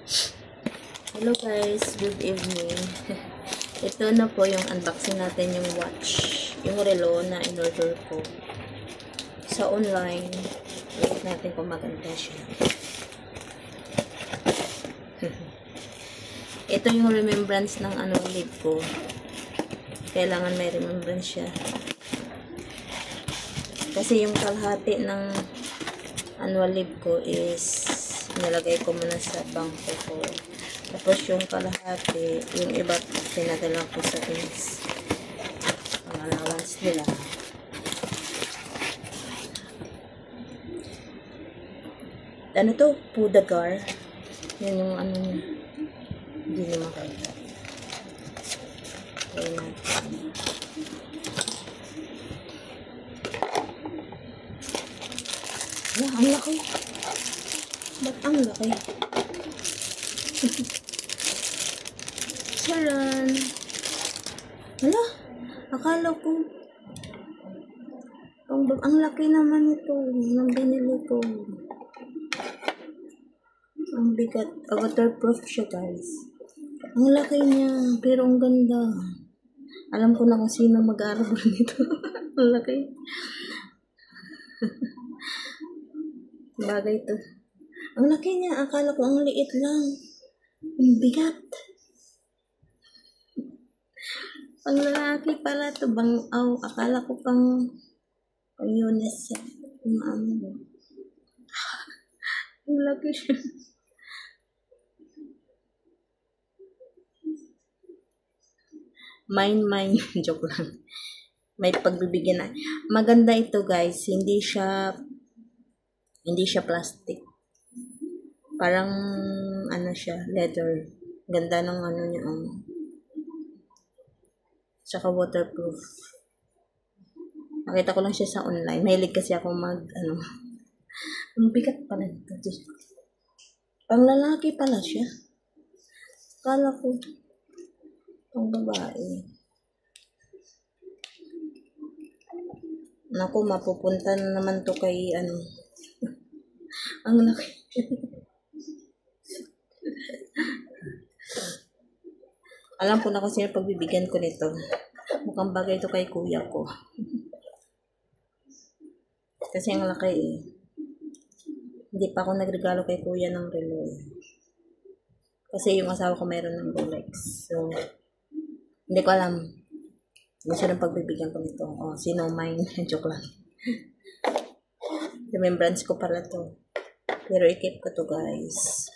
Hello guys, good evening. Ito na po yung unboxing natin, yung watch, yung relo na in-order ko sa online. Wait natin kung maganda siya. Ito yung remembrance ng leave ko. Kailangan may remembrance siya. Kasi yung kalahati ng annual leave ko is nilagay ko muna sa bangko ko. Tapos yung kalahati, yung iba pinadala ko sa ins. Ang allowance nila. Ano to? Pudagar. Yan yung ano niya. Hindi na makita. Ayan natin. Ang laki. Ba't ang laki? Charan! Hala! Akala ko ang laki naman ito nang binili ko. Ang bigat. Waterproof siya guys. Ang laki niya. Pero ang ganda. Alam ko na kung sino mag-aarabol nito. Ang laki. Bagay ito. Ang laki niya. Akala ko ang liit lang. Ang bigat. Pang lalaki pala ito. Akala ko pang unisex. Ang laki siya. Mine. Joke lang. May pagbibigyan na. Maganda ito guys. Hindi siya plastic. Parang ano siya, leather. Ganda ng ano niya. Tsaka waterproof. Nakita ko lang siya sa online. Mahilig kasi ako ang bigat pala ito. Pang lalaki pala siya. Kala ko pang babae. Naku, mapupunta na naman to kay ang laki. Alam ko na kasi yung pagbibigyan ko nito. Mukhang bagay ito kay kuya ko. Kasi ang laki eh. Hindi pa ako nagregalo kay kuya ng relo eh. Kasi yung asawa ko mayroon ng Rolex. So, hindi ko alam. Gusto ng pagbibigyan ko nito. Sino mine? Joke lang. Remembrance ko pala to. Pero i-keep ko to guys.